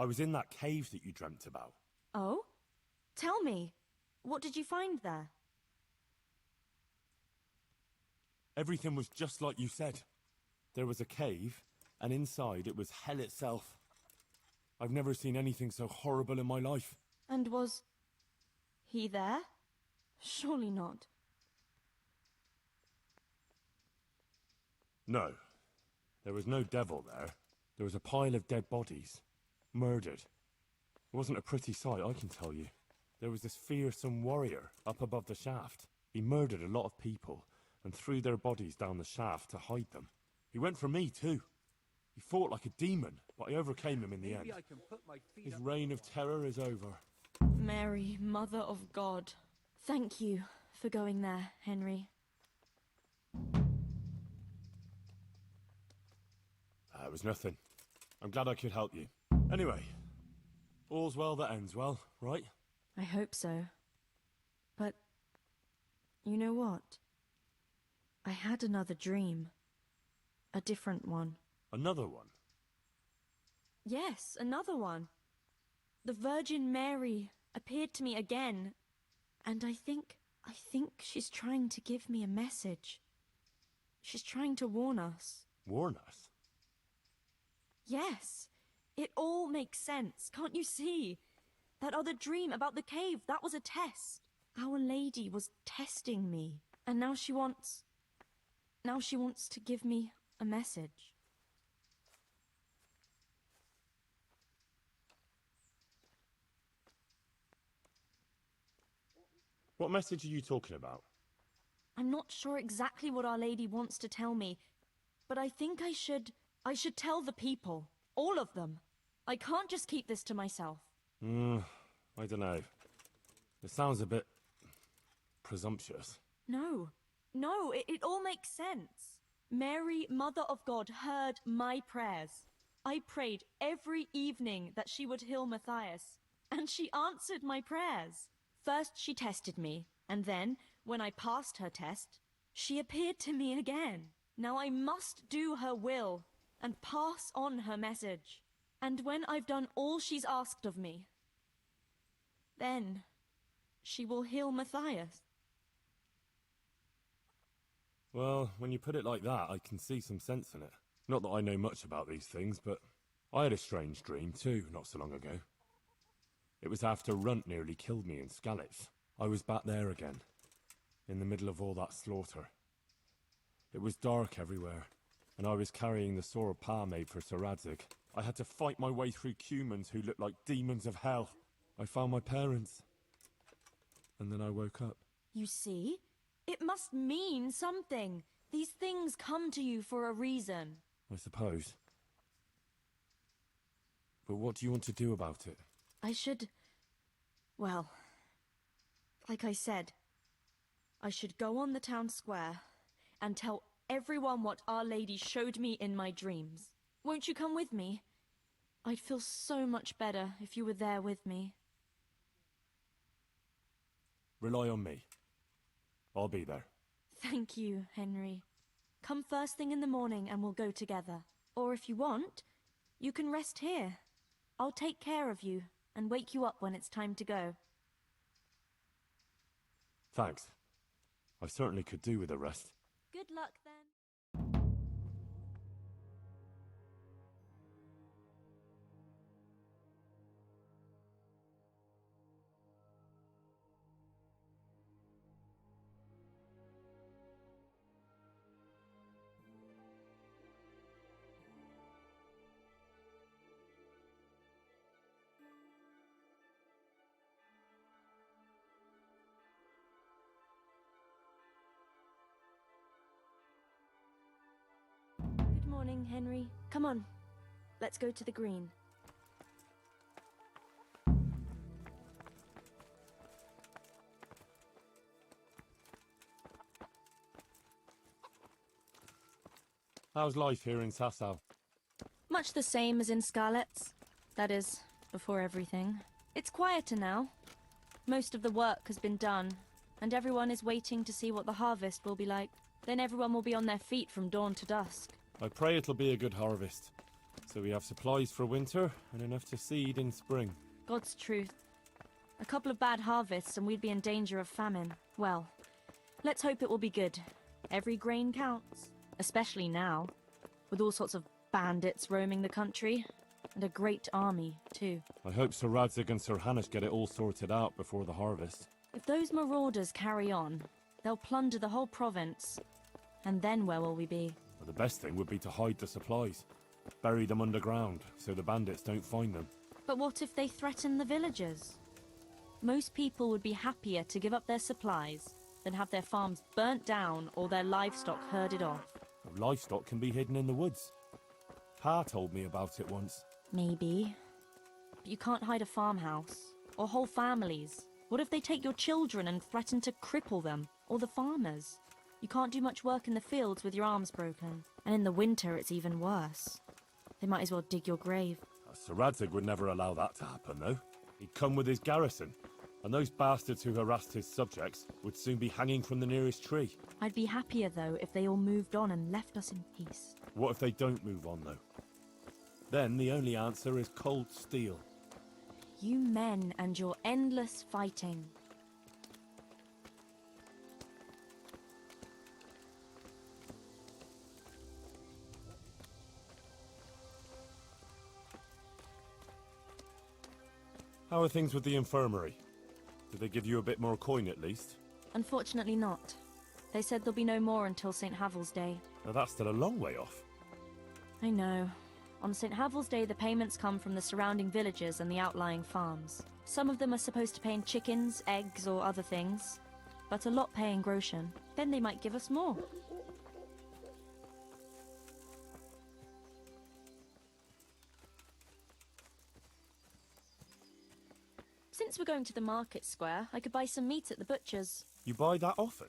I was in that cave that you dreamt about. Oh? Tell me, what did you find there? Everything was just like you said. There was a cave, and inside it was hell itself. I've never seen anything so horrible in my life. And was he there? Surely not. No. There was no devil there. There was a pile of dead bodies. Murdered. It wasn't a pretty sight, I can tell you. There was this fearsome warrior up above the shaft. He murdered a lot of people and threw their bodies down the shaft to hide them. He went for me too. He fought like a demon, but I overcame him in the end. His reign of terror is over. Mary, Mother of God. Thank you for going there, Henry. It was nothing. I'm glad I could help you. Anyway, all's well that ends well, right? I hope so. But, you know what? I had another dream. A different one. Another one? Yes, another one. The Virgin Mary appeared to me again. And I think she's trying to give me a message. She's trying to warn us. Warn us? Yes. It all makes sense, can't you see? That other dream about the cave, that was a test. Our Lady was testing me. And now she wants to give me a message. What message are you talking about? I'm not sure exactly what Our Lady wants to tell me, but I think I should tell the people. All of them. I can't just keep this to myself. I don't know. It sounds a bit presumptuous. No, it all makes sense. Mary, Mother of God, heard my prayers. I prayed every evening that she would heal Matthias, and she answered my prayers. First she tested me, and then, when I passed her test, she appeared to me again. Now I must do her will, and pass on her message. And when I've done all she's asked of me, then she will heal Matthias. Well, when you put it like that, I can see some sense in it. Not that I know much about these things, but I had a strange dream too, not so long ago. It was after Runt nearly killed me in Skalitz. I was back there again, in the middle of all that slaughter. It was dark everywhere, and I was carrying the sword Pa made for Sir Radzig. I had to fight my way through Cumans who looked like demons of hell. I found my parents, and then I woke up. You see? It must mean something. These things come to you for a reason. I suppose. But what do you want to do about it? Well, like I said, I should go on the town square and tell everyone what Our Lady showed me in my dreams. Won't you come with me? I'd feel so much better if you were there with me. Rely on me. I'll be there. Thank you, Henry. Come first thing in the morning and we'll go together. Or if you want, you can rest here. I'll take care of you and wake you up when it's time to go. Thanks. I certainly could do with a rest. Good luck then. Good morning, Henry. Come on. Let's go to the green. How's life here in Sasau? Much the same as in Skalitz. That is, before everything. It's quieter now. Most of the work has been done, and everyone is waiting to see what the harvest will be like. Then everyone will be on their feet from dawn to dusk. I pray it'll be a good harvest. So we have supplies for winter and enough to seed in spring. God's truth. A couple of bad harvests and we'd be in danger of famine. Well, let's hope it will be good. Every grain counts. Especially now, with all sorts of bandits roaming the country. And a great army, too. I hope Sir Radzig and Sir Hanush get it all sorted out before the harvest. If those marauders carry on, they'll plunder the whole province. And then where will we be? Well, the best thing would be to hide the supplies. Bury them underground, so the bandits don't find them. But what if they threaten the villagers? Most people would be happier to give up their supplies than have their farms burnt down or their livestock herded off. Well, livestock can be hidden in the woods. Pa told me about it once. Maybe. But you can't hide a farmhouse. Or whole families. What if they take your children and threaten to cripple them? Or the farmers? You can't do much work in the fields with your arms broken. And in the winter it's even worse. They might as well dig your grave. Sir Radzig would never allow that to happen, though. He'd come with his garrison. And those bastards who harassed his subjects would soon be hanging from the nearest tree. I'd be happier, though, if they all moved on and left us in peace. What if they don't move on, though? Then the only answer is cold steel. You men and your endless fighting. How are things with the infirmary? Did they give you a bit more coin at least? Unfortunately not. They said there'll be no more until St. Havel's Day. Now that's still a long way off. I know. On St. Havel's Day, the payments come from the surrounding villages and the outlying farms. Some of them are supposed to pay in chickens, eggs, or other things, but a lot pay in groschen. Then they might give us more. Since we're going to the market square, I could buy some meat at the butcher's. You buy that often?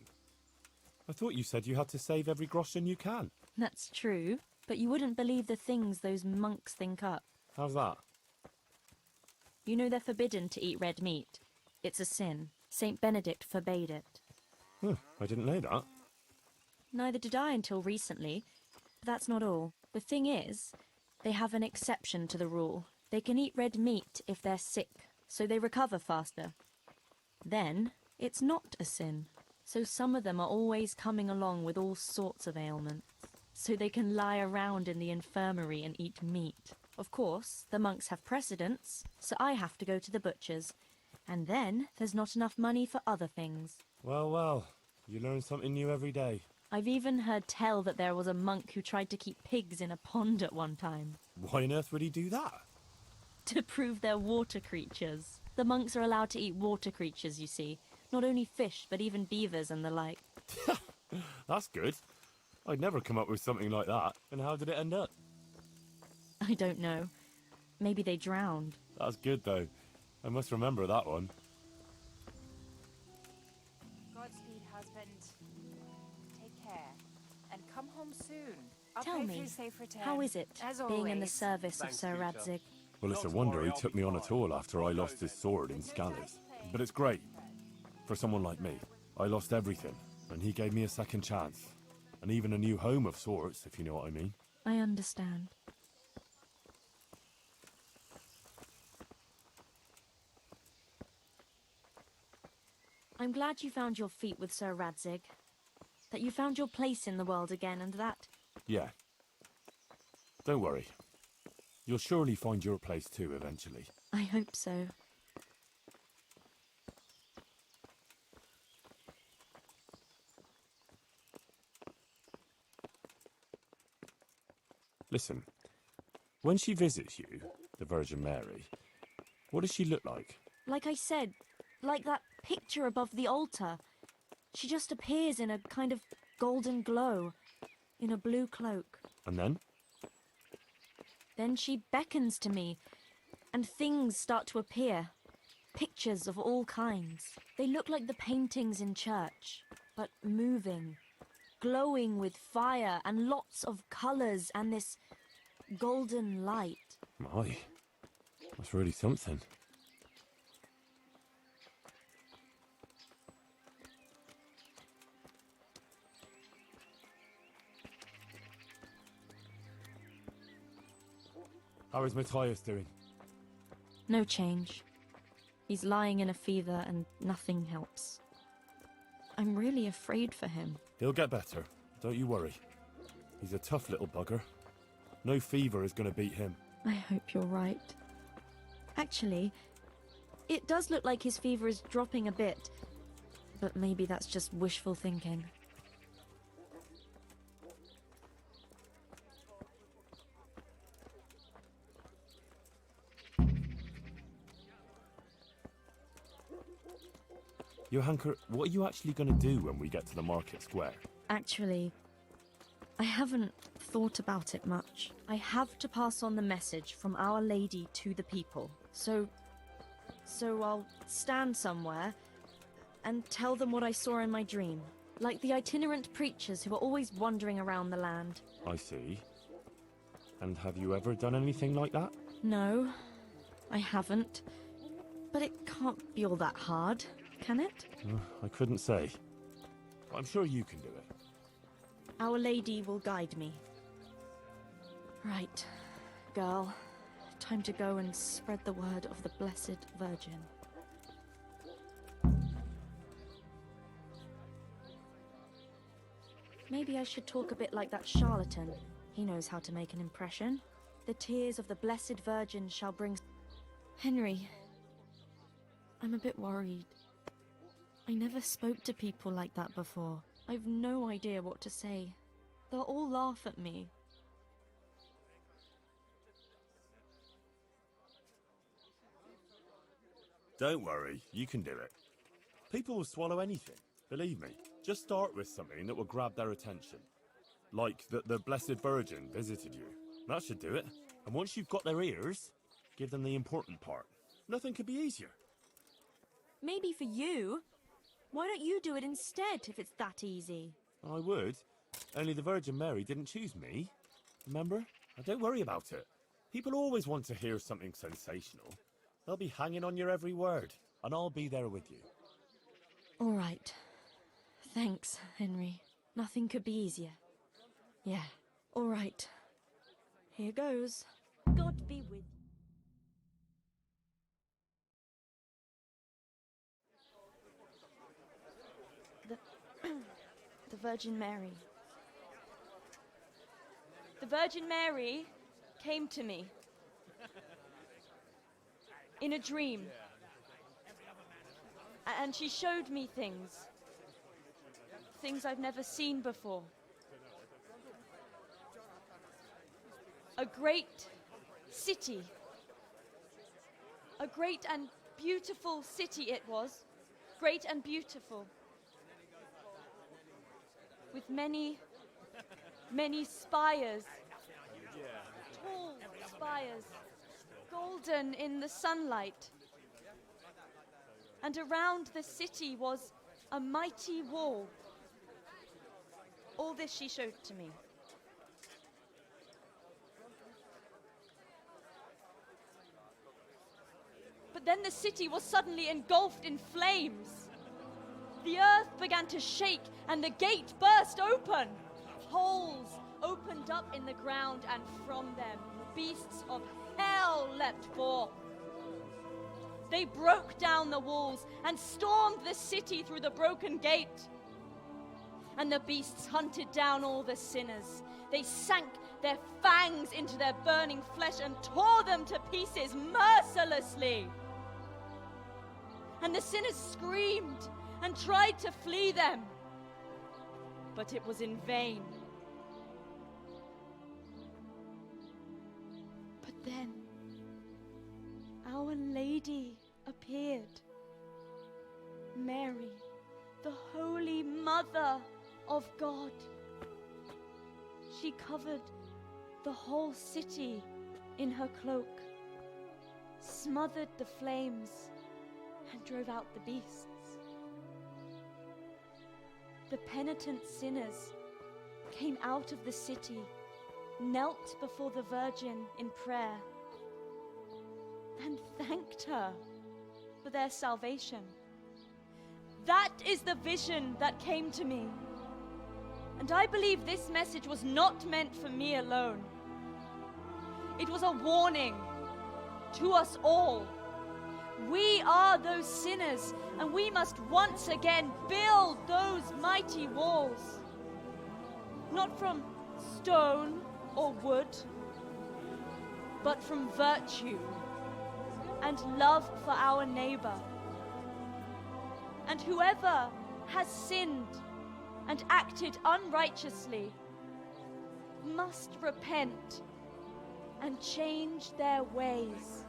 I thought you said you had to save every groschen you can. That's true, but you wouldn't believe the things those monks think up. How's that? You know they're forbidden to eat red meat. It's a sin. Saint Benedict forbade it. I didn't know that. Neither did I until recently. But that's not all. The thing is, they have an exception to the rule. They can eat red meat if they're sick, so they recover faster. Then, it's not a sin. So some of them are always coming along with all sorts of ailments. So they can lie around in the infirmary and eat meat. Of course, the monks have precedence, so I have to go to the butcher's. And then, there's not enough money for other things. Well, well, you learn something new every day. I've even heard tell that there was a monk who tried to keep pigs in a pond at one time. Why on earth would he do that? To prove they're water creatures. The monks are allowed to eat water creatures, you see. Not only fish, but even beavers and the like. That's good. I'd never come up with something like that. And how did it end up? I don't know. Maybe they drowned. That's good, though. I must remember that one. Godspeed, husband. Take care. And come home soon. I'll Tell pray for me, you safe return. how is it, As being in the always. service of Thanks, Sir Peter. Radzig? Well, it's a Not to wonder worry, he I'll took be me on fine. at all after I lost his sword in Skalitz. But it's great. For someone like me, I lost everything, and he gave me a second chance. And even a new home of sorts, if you know what I mean. I understand. I'm glad you found your feet with Sir Radzig. That you found your place in the world again, and that... Yeah. Don't worry. You'll surely find your place too, eventually. I hope so. Listen, when she visits you, the Virgin Mary, what does she look like? Like I said, like that picture above the altar. She just appears in a kind of golden glow, in a blue cloak. And then? Then she beckons to me, and things start to appear. Pictures of all kinds. They look like the paintings in church, but moving, glowing with fire and lots of colours and this golden light. My, that's really something. How is Matthias doing? No change. He's lying in a fever and nothing helps. I'm really afraid for him. He'll get better. Don't you worry. He's a tough little bugger. No fever is going to beat him. I hope you're right. Actually, it does look like his fever is dropping a bit. But maybe that's just wishful thinking. Johanka, what are you actually going to do when we get to the market square? Actually, I haven't thought about it much. I have to pass on the message from Our Lady to the people. So I'll stand somewhere and tell them what I saw in my dream. Like the itinerant preachers who are always wandering around the land. I see. And have you ever done anything like that? No, I haven't. But it can't be all that hard, can it? I couldn't say. But I'm sure you can do it. Our Lady will guide me. Right, girl. Time to go and spread the word of the Blessed Virgin. Maybe I should talk a bit like that charlatan. He knows how to make an impression. The tears of the Blessed Virgin shall bring... Henry, I'm a bit worried. I never spoke to people like that before. I've no idea what to say. They'll all laugh at me. Don't worry, you can do it. People will swallow anything, believe me. Just start with something that will grab their attention. Like that the Blessed Virgin visited you. That should do it. And once you've got their ears, give them the important part. Nothing could be easier. Maybe for you. Why don't you do it instead, if it's that easy? I would. Only the Virgin Mary didn't choose me. Remember? Now don't worry about it. People always want to hear something sensational. They'll be hanging on your every word, and I'll be there with you. All right. Thanks, Henry. Nothing could be easier. Yeah. All right. Here goes. God be with you. The Virgin Mary. The Virgin Mary came to me in a dream. And she showed me things. Things I've never seen before. A great city. A great and beautiful city it was. Great and beautiful. With many, many spires. Tall spires. Golden in the sunlight. And around the city was a mighty wall. All this she showed to me. But then the city was suddenly engulfed in flames. The earth began to shake and the gate burst open. Holes opened up in the ground, and from them beasts of hell leapt forth. They broke down the walls and stormed the city through the broken gate. And the beasts hunted down all the sinners. They sank their fangs into their burning flesh and tore them to pieces mercilessly. And the sinners screamed and tried to flee them, but it was in vain. But then, Our Lady appeared. Mary, the Holy Mother of God. She covered the whole city in her cloak, smothered the flames, and drove out the beasts. The penitent sinners came out of the city, knelt before the Virgin in prayer, and thanked her for their salvation. That is the vision that came to me. And I believe this message was not meant for me alone. It was a warning to us all. We are those sinners, and we must once again build those mighty walls. Not from stone or wood, but from virtue and love for our neighbor. And whoever has sinned and acted unrighteously must repent and change their ways.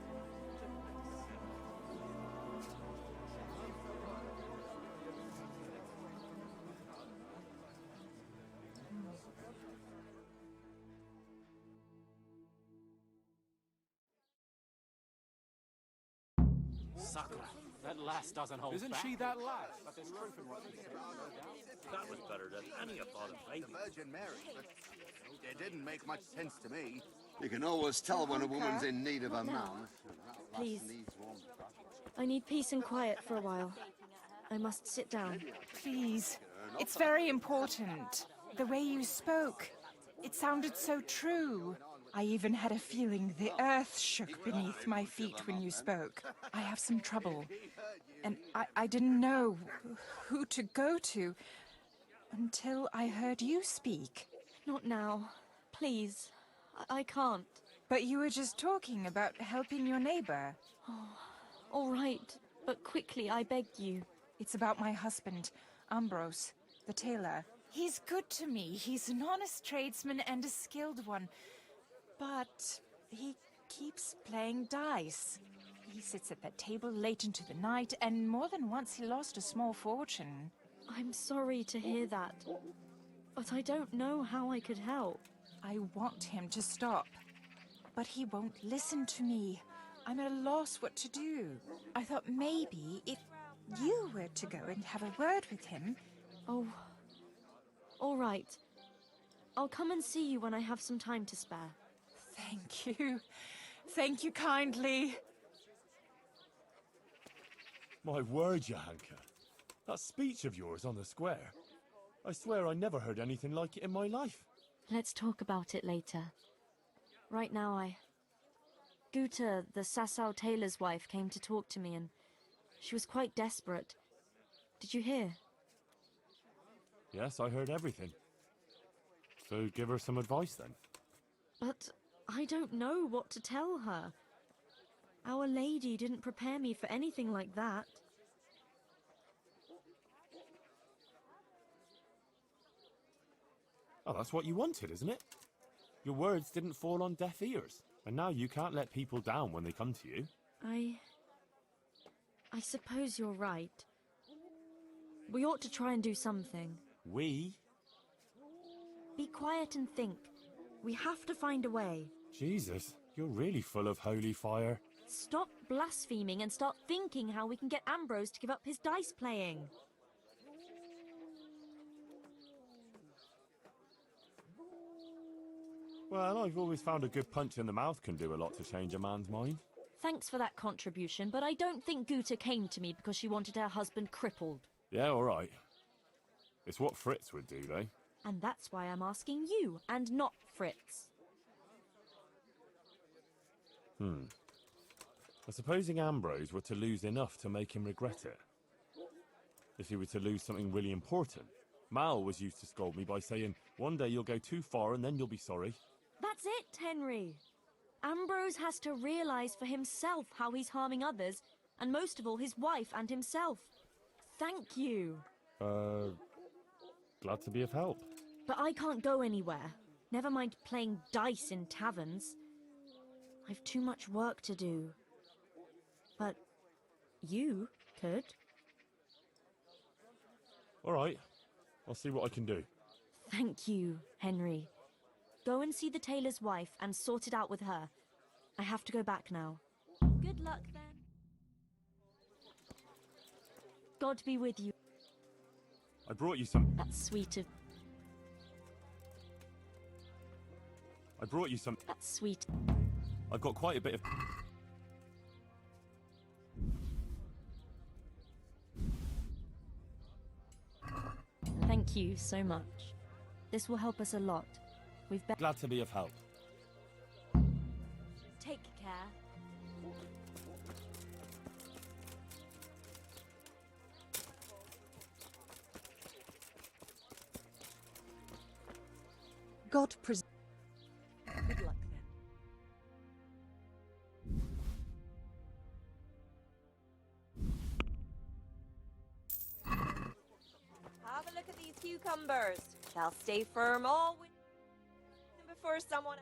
Sucker. That lass doesn't hold Isn't back. she that lass? But there's truth in what she said. That was better than any of the baby. Virgin Mary, but it didn't make much sense to me. You can always tell when a woman's in need of a man. Please. I need peace and quiet for a while. I must sit down. Please. It's very important. The way you spoke. It sounded so true. I even had a feeling the earth shook beneath my feet when you spoke. I have some trouble. And I didn't know who to go to until I heard you speak. Not now. Please. I can't. But you were just talking about helping your neighbor. All right, but quickly, I beg you. It's about my husband, Ambrose, the tailor. He's good to me. He's an honest tradesman and a skilled one. But he keeps playing dice. He sits at that table late into the night, and more than once he lost a small fortune. I'm sorry to hear that, but I don't know how I could help. I want him to stop, but he won't listen to me. I'm at a loss what to do. I thought maybe if you were to go and have a word with him... Oh, all right. I'll come and see you when I have some time to spare. Thank you. Thank you kindly. My word, Johanka. That speech of yours on the square. I swear I never heard anything like it in my life. Let's talk about it later. Right now, Guta, the Sasau tailor's wife, came to talk to me, and she was quite desperate. Did you hear? Yes, I heard everything. So give her some advice then. But I don't know what to tell her. Our Lady didn't prepare me for anything like that. Oh, that's what you wanted, isn't it? Your words didn't fall on deaf ears, and now you can't let people down when they come to you. I suppose you're right. We ought to try and do something. We? Be quiet and think. We have to find a way. Jesus, you're really full of holy fire. Stop blaspheming and start thinking how we can get Ambrose to give up his dice playing. Well, I've always found a good punch in the mouth can do a lot to change a man's mind. Thanks for that contribution, but I don't think Guta came to me because she wanted her husband crippled. Yeah, all right. It's what Fritz would do, though. And that's why I'm asking you, and not Fritz. Supposing Ambrose were to lose enough to make him regret it. If he were to lose something really important. Mal was used to scold me by saying, one day you'll go too far and then you'll be sorry. That's it, Henry. Ambrose has to realize for himself how he's harming others, and most of all his wife and himself. Thank you. Glad to be of help. But I can't go anywhere. Never mind playing dice in taverns. I've too much work to do. But you could. All right. I'll see what I can do. Thank you, Henry. Go and see the tailor's wife and sort it out with her. I have to go back now. Good luck, then. God be with you. I brought you some... That's sweet of... I brought you some... That's sweet. I've got quite a bit of... Thank you so much. This will help us a lot. We've been... Glad to be of help. care. God pres- Good luck then. Have a look at these cucumbers. They'll stay firm all winter before someone...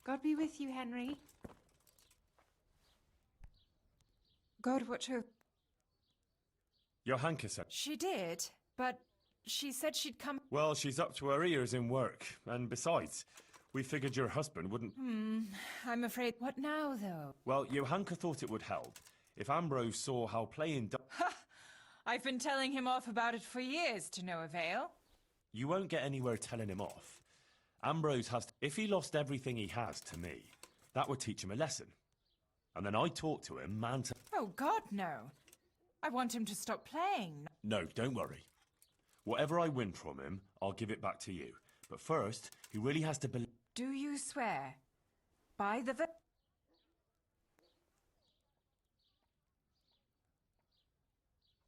God be with you, Henry. God watch her. Johanka said. She did, but she said she'd come. Well, she's up to her ears in work, and besides, we figured your husband wouldn't... I'm afraid. What now, though? Well, Johanka thought it would help if Ambrose saw how playing... I've been telling him off about it for years to no avail. You won't get anywhere telling him off. Ambrose has to... If he lost everything he has to me, that would teach him a lesson. And then I talk to him, man to... Oh, God, no. I want him to stop playing. No, don't worry. Whatever I win from him, I'll give it back to you. But first, he really has to believe... Do you swear? By the...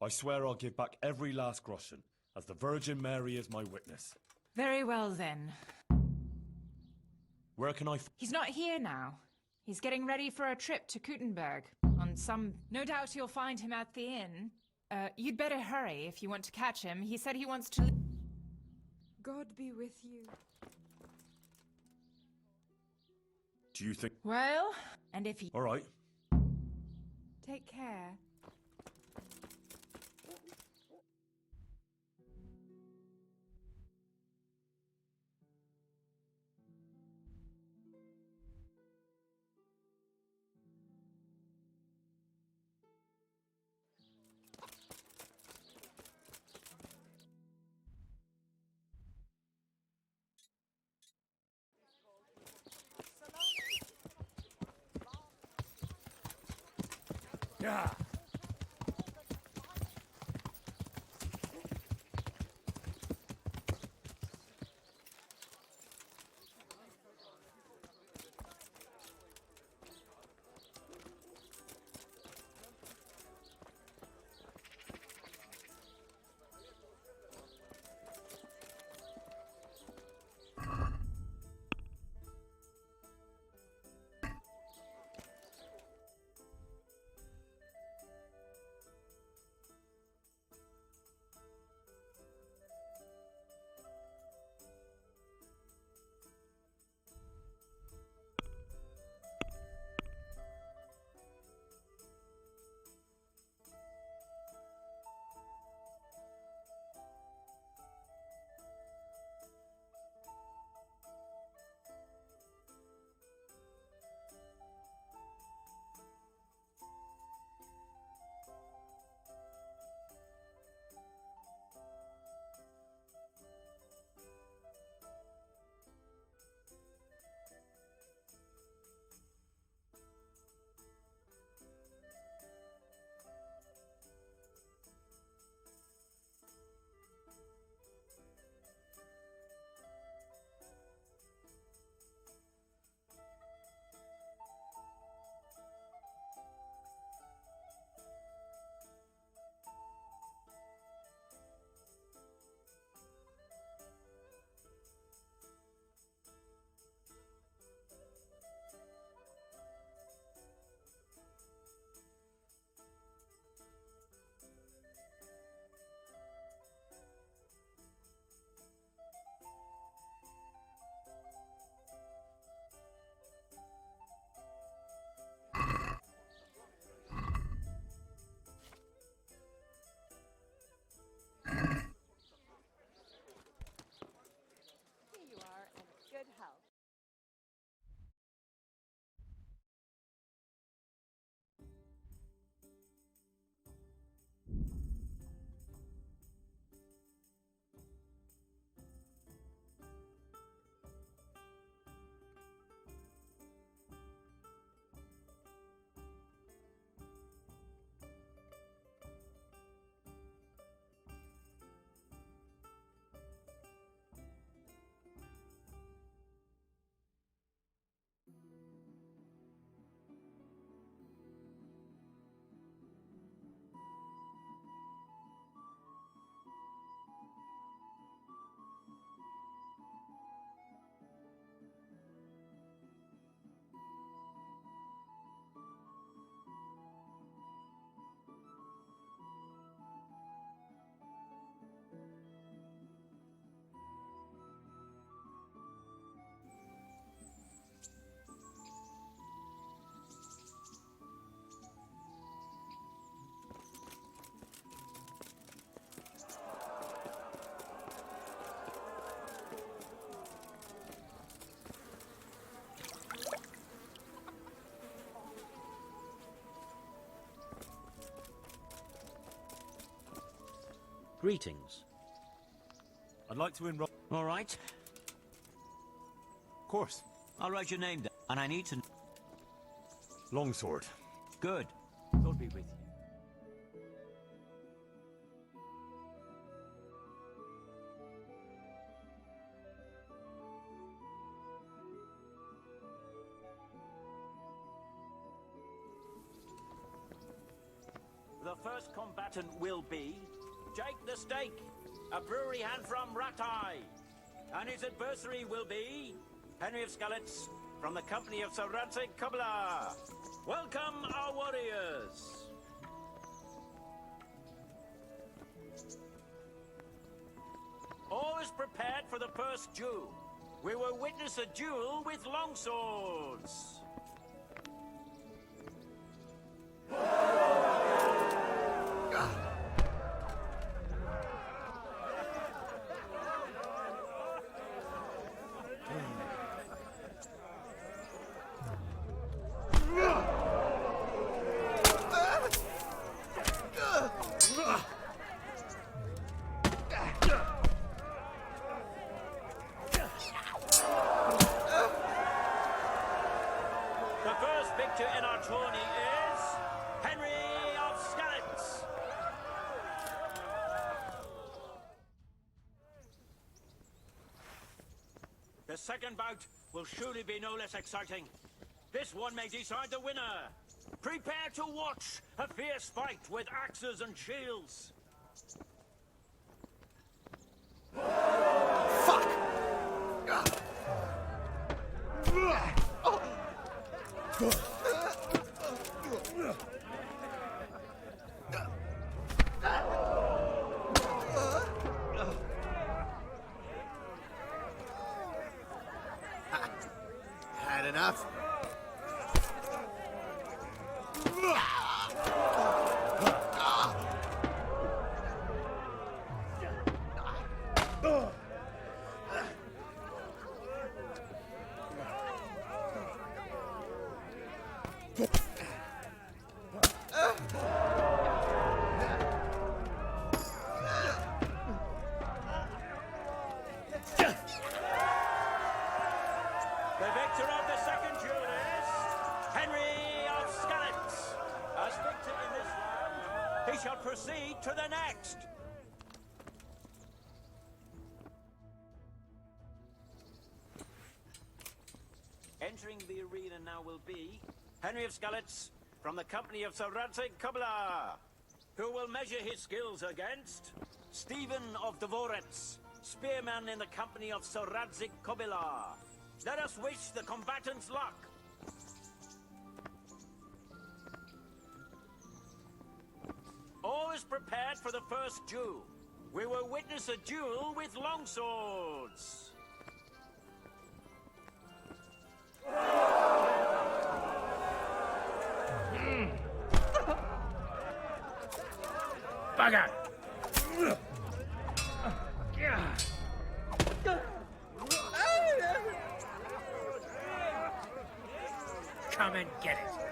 I swear I'll give back every last groschen, as the Virgin Mary is my witness. Very well, then. Where can I... He's not here now. He's getting ready for a trip to Kuttenberg. On some... No doubt you'll find him at the inn. You'd better hurry if you want to catch him. He said he wants to... God be with you. Do you think... Well, and if he... All right. Take care. Yeah. Greetings. I'd like to enroll. All right. Of course. I'll write your name down, and I need to... Longsword. Good. God be with you. The first combatant will be Jake the Stake, a brewery hand from Ratai. And his adversary will be Henry of Skalitz from the company of Sir Radzig Kobyla. Welcome, our warriors. All is prepared for the first duel. We will witness a duel with longswords. In our tourney is Henry of Skalitz. The second bout will surely be no less exciting. This one may decide the winner. Prepare to watch a fierce fight with axes and shields. Fuck! Had enough? The victor of the second duel is Henry of Skalitz. As victor in this round, he shall proceed to the next. Entering the arena now will be Henry of Skalitz from the company of Sir Radzig Kobyla, who will measure his skills against Stephen of Deliverance, spearman in the company of Sir Radzig Kobyla. Let us wish the combatants luck. All is prepared for the first duel. We will witness a duel with longswords. Bugger! Come and get it.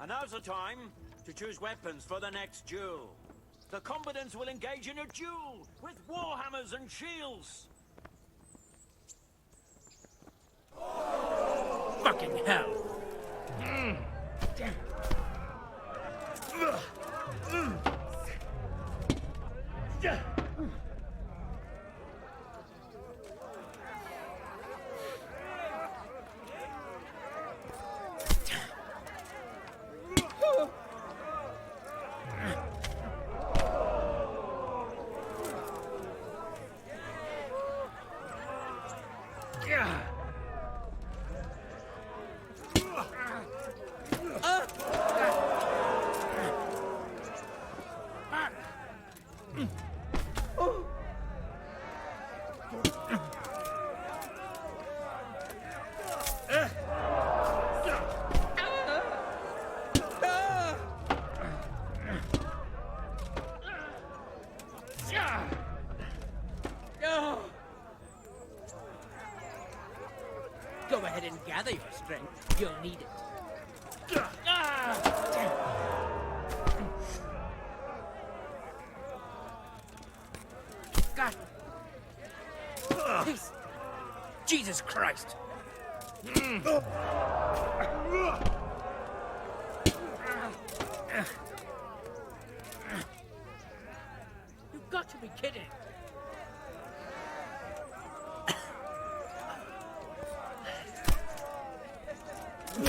And now's the time to choose weapons for the next duel. The combatants will engage in a duel with warhammers and shields. Fucking hell! ahead and gather your strength. You'll need it. God. Please. Jesus Christ. You've got to be kidding. The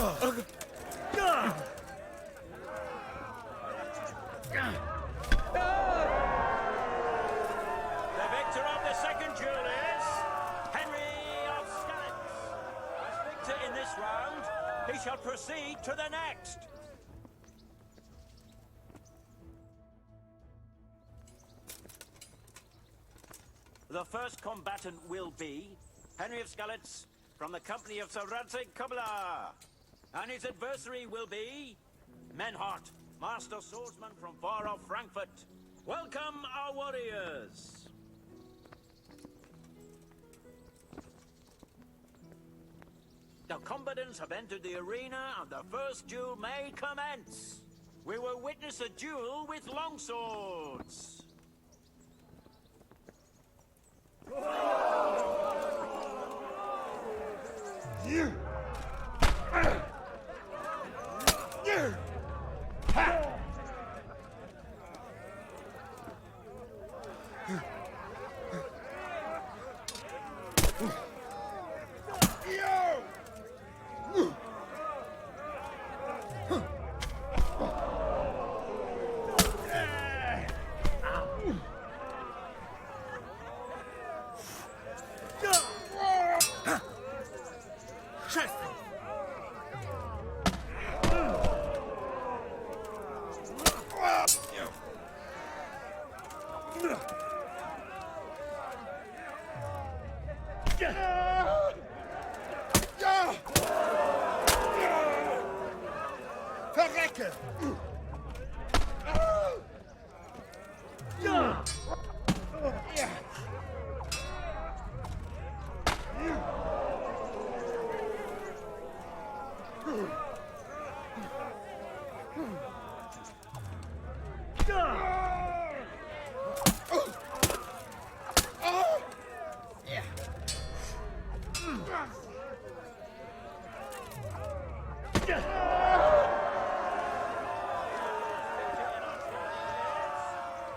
victor of the second duel is Henry of Skalitz. As victor in this round, he shall proceed to the next. The first combatant will be Henry of Skalitz from the company of Lord Radzig Kobyla. And his adversary will be Menhart, master swordsman from far off Frankfurt. Welcome, our warriors! The combatants have entered the arena and the first duel may commence. We will witness a duel with longswords. Verrecke!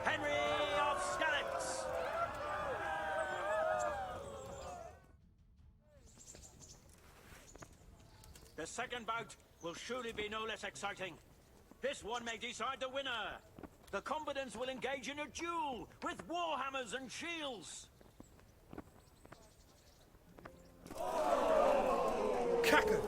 Henry of Skalitz. The second bout will surely be no less exciting. This one may decide the winner. The combatants will engage in a duel with warhammers and shields. Kacke!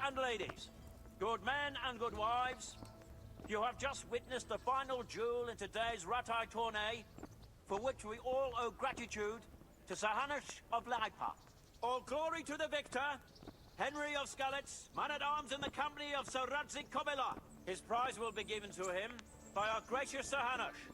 And ladies, good men and good wives, you have just witnessed the final duel in today's Ratai tourney, for which we all owe gratitude to Sahanush of Laipa. All glory to the victor, Henry of Skalitz, man-at-arms in the company of Sir Radzig Kobyla. His prize will be given to him by our gracious Sahanush.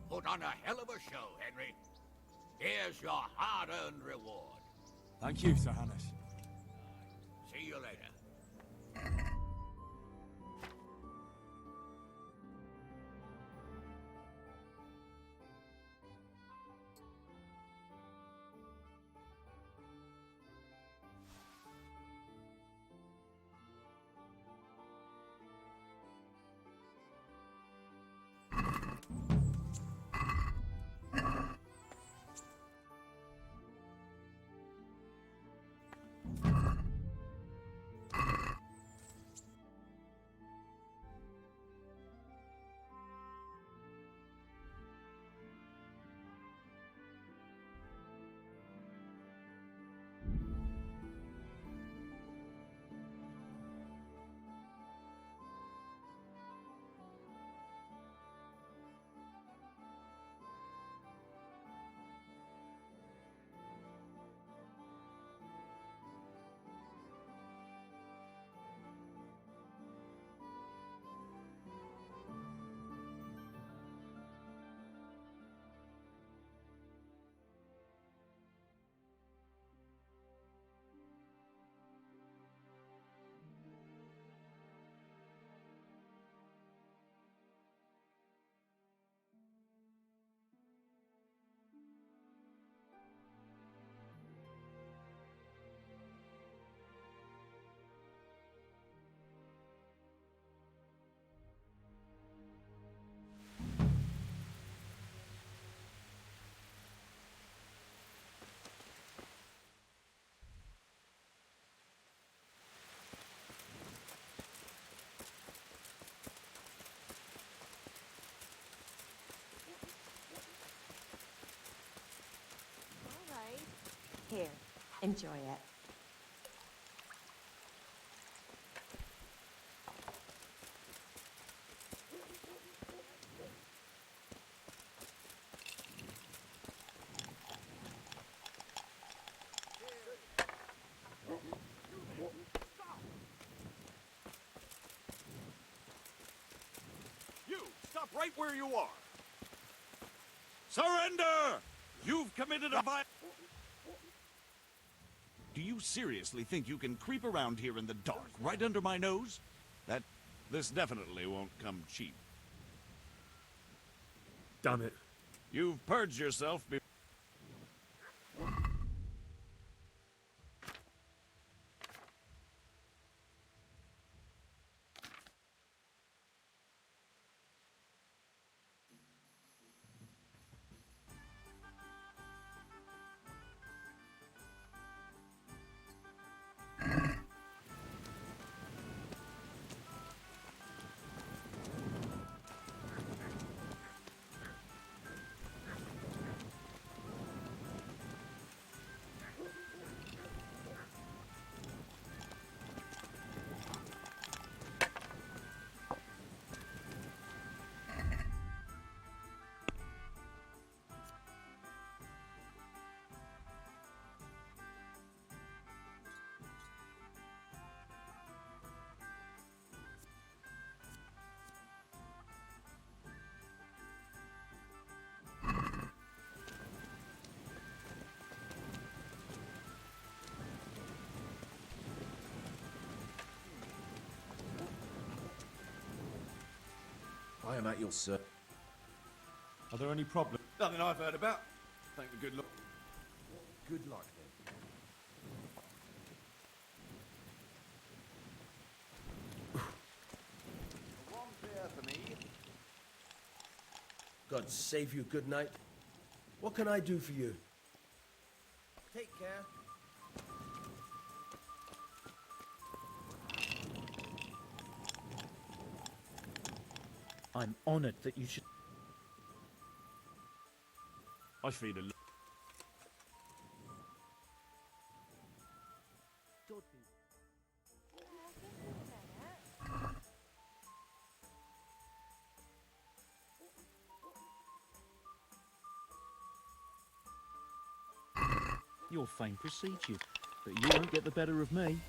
Put on a hell of a show, Henry. Here's your hard-earned reward. Thank you, Sahanush. See you later. Here, enjoy it. You, stop right where you are. Surrender! You've committed a violation. Do you seriously think you can creep around here in the dark, right under my nose? This definitely won't come cheap. Damn it. You've purged yourself before. I am at your service. Are there any problems? Nothing I've heard about. Thank the good Lord. Good luck then. One beer for me. God save you, good night. What can I do for you? Take care. I'm honored that you should... I feel a Your fame precedes you, but you won't get the better of me.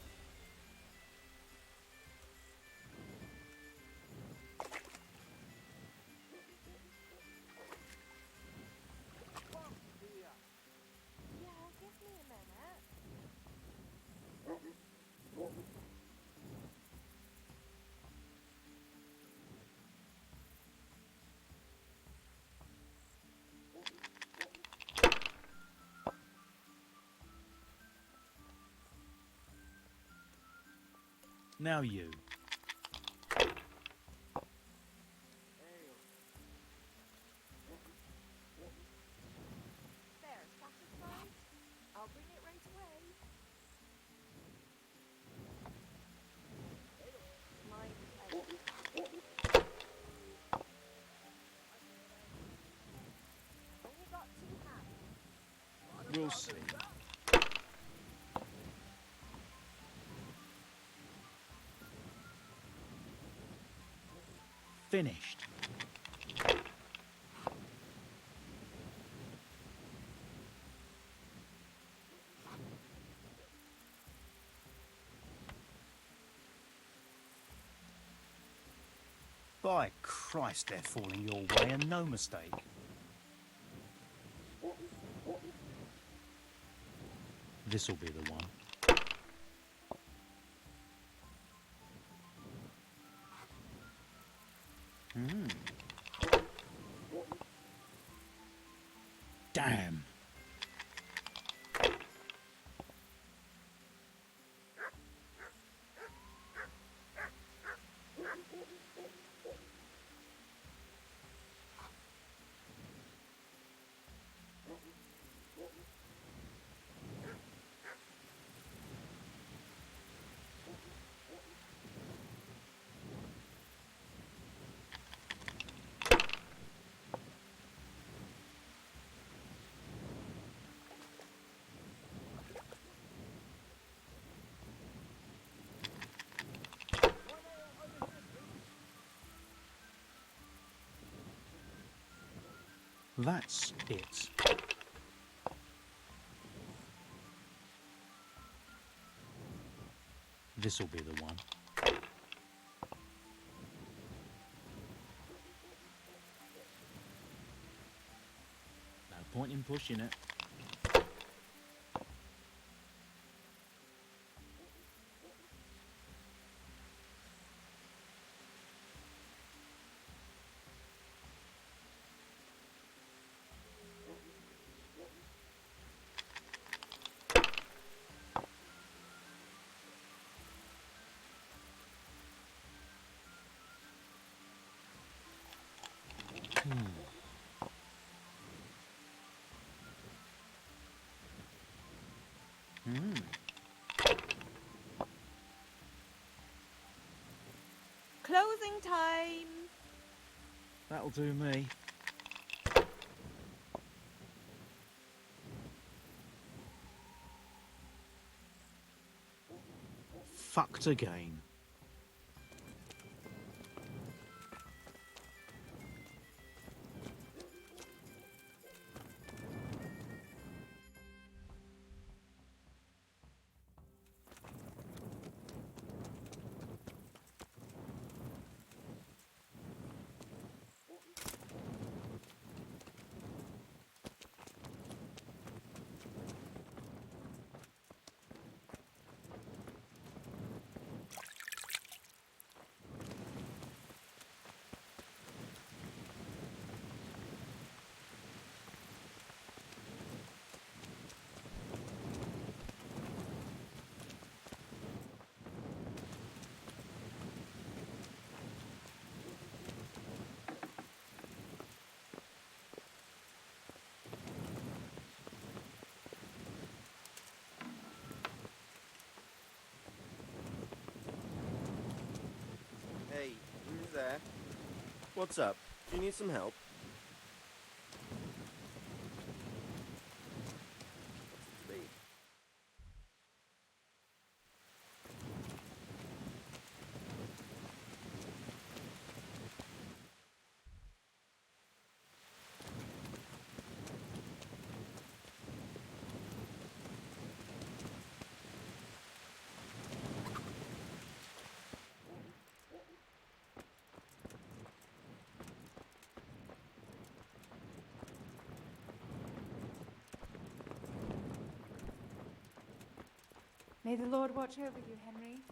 Now you. There, satisfied? I'll bring it right away. Only got 2 hands. We'll see. Finished. By Christ, they're falling your way, and no mistake. This'll be the one. Damn. That's it. This'll be the one. No point in pushing it. Closing time. That'll do me. Fucked again. Hey, who's there? What's up? Do you need some help? What's it to be? May the Lord watch over you, Henry.